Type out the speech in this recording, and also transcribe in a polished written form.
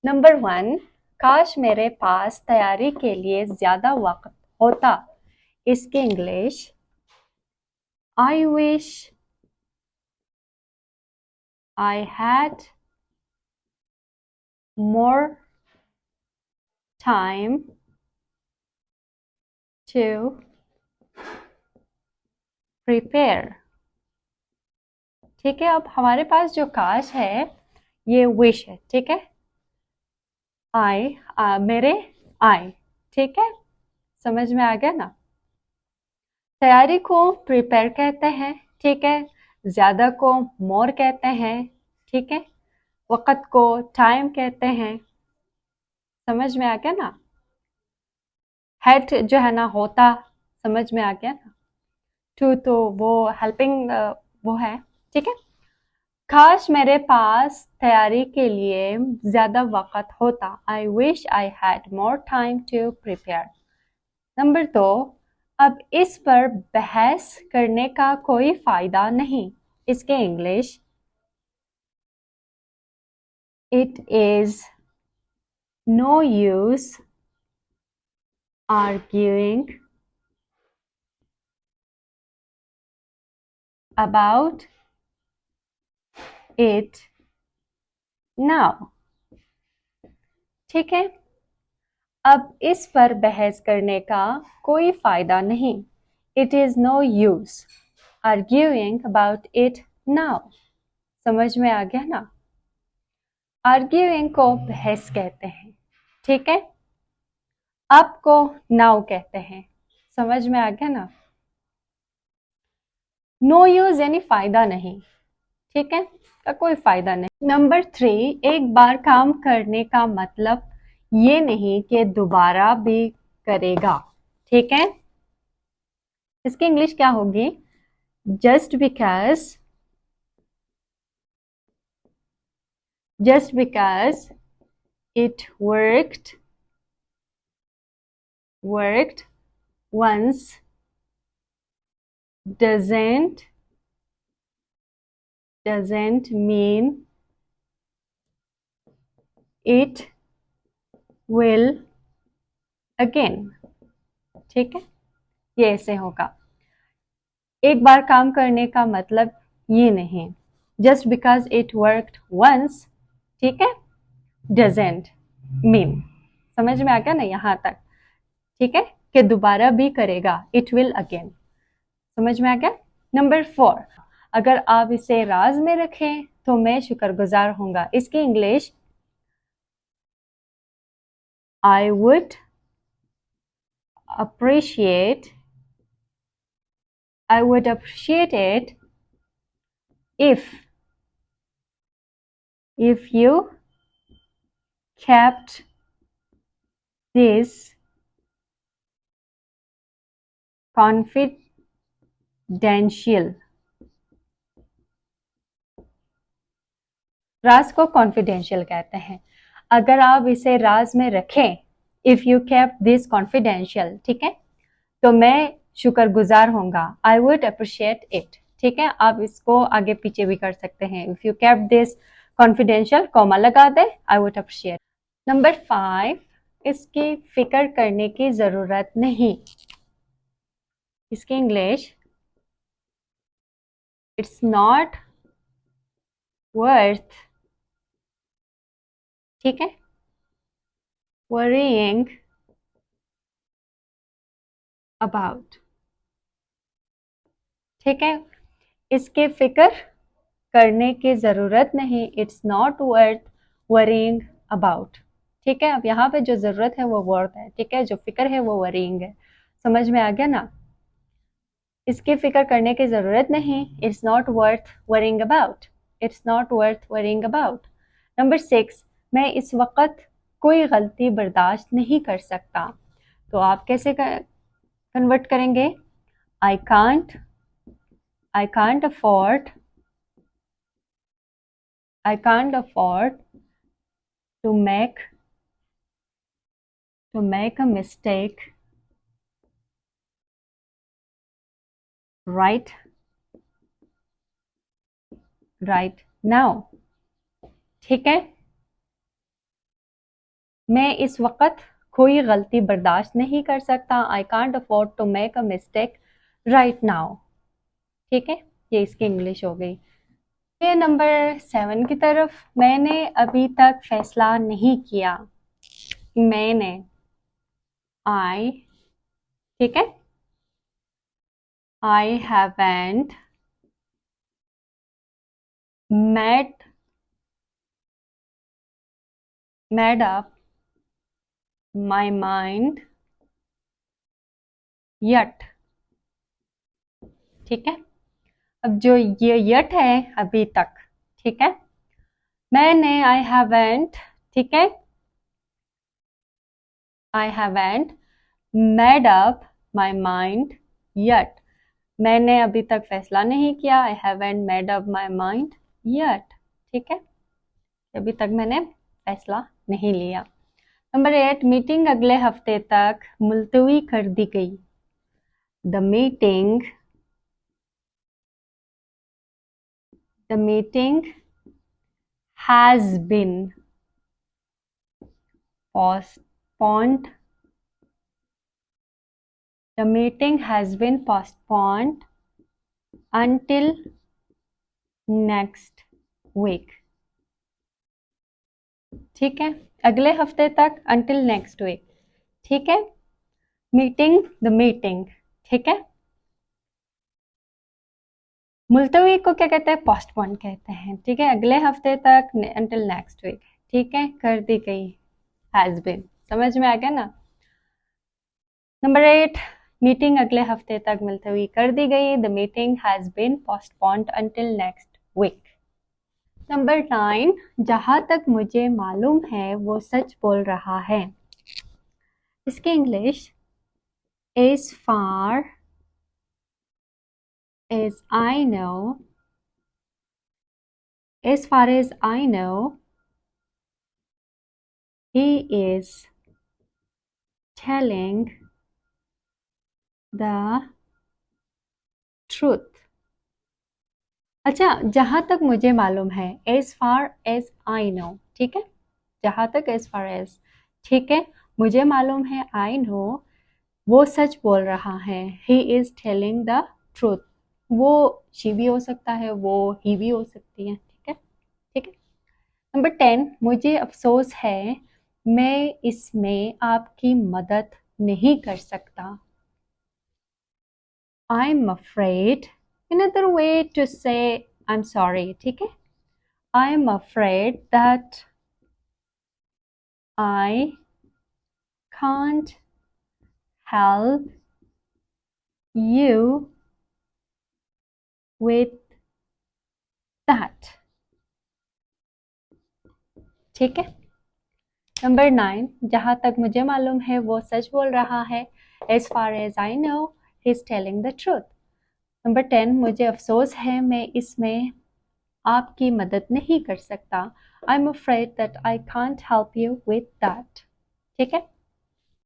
Number 1, काश मेरे पास तैयारी के लिए ज्यादा वक्त होता। इसकी English, I wish I had more time to prepare. ठीक है, अब हमारे पास जो काश है ये विश है। ठीक है, आई मेरे आई। ठीक है, समझ में आ गया ना। तैयारी को प्रिपेयर कहते हैं। ठीक है, ज्यादा को मोर कहते हैं। ठीक है, वक़्त को टाइम कहते हैं। समझ में आ गया ना। हैड जो है ना होता, समझ में आ गया ना। टू तो वो हेल्पिंग वो है। ठीक है, काश मेरे पास तैयारी के लिए ज्यादा वक्त होता। I wish I had more time to prepare. Number 2, अब इस पर बहस करने का कोई फायदा नहीं। इसके English, it is no use arguing about it now। ठीक है, अब इस पर बहस करने का कोई फायदा नहीं। It is no use arguing about it now। समझ में आ गया ना। arguing को बहस कहते हैं। ठीक है, अब को नाउ कहते हैं। समझ में आ गया ना। नो यूज यानी फायदा नहीं। ठीक है, का कोई फायदा नहीं। नंबर 3, एक बार काम करने का मतलब ये नहीं कि दोबारा भी करेगा। ठीक है, इसकी इंग्लिश क्या होगी? just because it worked once doesn't mean it will again। ठीक है, ये ऐसे होगा। एक बार काम करने का मतलब ये नहीं। Just because it worked once, ठीक है, डजेंट मीन। समझ में आ गया ना यहाँ तक। ठीक है, कि दोबारा भी करेगा, इट विल अगेन। समझ में आ गया। नंबर 4, अगर आप इसे राज में रखें तो मैं शुक्रगुजार होऊंगा। इसकी English, I would appreciate it if you kept this confidential। राज को कॉन्फिडेंशियल कहते हैं। अगर आप इसे राज में रखें, if you kept this confidential, ठीक है, तो मैं शुक्रगुजार होऊंगा। I would appreciate it. ठीक है, आप इसको आगे पीछे भी कर सकते हैं। If you kept this confidential, comma लगा दे, आई वुड अप्रिशिएट। नंबर 5, इसकी फिक्र करने की जरूरत नहीं। इसकी इंग्लिश, इट्स नॉट वर्थ, ठीक है, worrying about। ठीक है, इसके फिक्र करने की जरूरत नहीं। It's not worth worrying about. ठीक है, अब यहाँ पे जो जरूरत है वो वर्थ है। ठीक है, जो फिक्र है वो वरिंग है। समझ में आ गया ना। इसकी फिक्र करने की जरूरत नहीं। It's not worth worrying about. It's not worth worrying about. Number 6, मैं इस वक्त कोई गलती बर्दाश्त नहीं कर सकता। तो आप कैसे कन्वर्ट करेंगे? आई can't afford to make a mistake right now। ठीक है, मैं इस वक्त कोई गलती बर्दाश्त नहीं कर सकता। I can't afford to make a mistake right now. ठीक है, ये इसकी इंग्लिश हो गई। ये नंबर 7 की तरफ, मैंने अभी तक फैसला नहीं किया। मैंने, आई, ठीक है, I haven't made up my mind yet. ठीक है, अब जो ये यट है अभी तक, ठीक है, मैंने, आई हैवंट, ठीक है, I haven't made up my mind yet. मैंने अभी तक फैसला नहीं किया। I haven't made up my mind yet. ठीक है, अभी तक मैंने फैसला नहीं लिया। नंबर 8, मीटिंग अगले हफ्ते तक मुलतवी कर दी गई। The meeting has been postponed. The meeting has been postponed until next week. ठीक है, अगले हफ्ते तक, until next week। ठीक है, मीटिंग, द मीटिंग, ठीक है, मुलतवी को क्या कहते हैं? पोस्टपोन कहते हैं। ठीक है, अगले हफ्ते तक, until next week। ठीक है, कर दी गई, has been। समझ में आ गया ना? नंबर 8, मीटिंग अगले हफ्ते तक मुलतवी कर दी गई। The meeting has been postponed until next week. Number 9, जहां तक मुझे मालूम है वो सच बोल रहा है। इसकी English, as far as I know, as far as I know he is telling the truth. अच्छा, जहां तक मुझे मालूम है, as far as I know, ठीक है, जहां तक, एज फार एज, ठीक है, मुझे मालूम है, आई नो, वो सच बोल रहा है। ही इज टेलिंग द ट्रूथ, वो शी भी हो सकता है, वो ही भी हो सकती है। ठीक है, ठीक है। नंबर 10, मुझे अफसोस है मैं इसमें आपकी मदद नहीं कर सकता। I am afraid, another way to say I'm sorry। ठीक है, I am afraid that I can't help you with that। ठीक है, नंबर 9, जहां तक मुझे मालूम है वो सच बोल रहा है। As far as I know, he's telling the truth। Number 10, मुझे अफसोस है मैं इसमें आपकी मदद नहीं कर सकता। I'm afraid that I can't help you with that। ठीक है,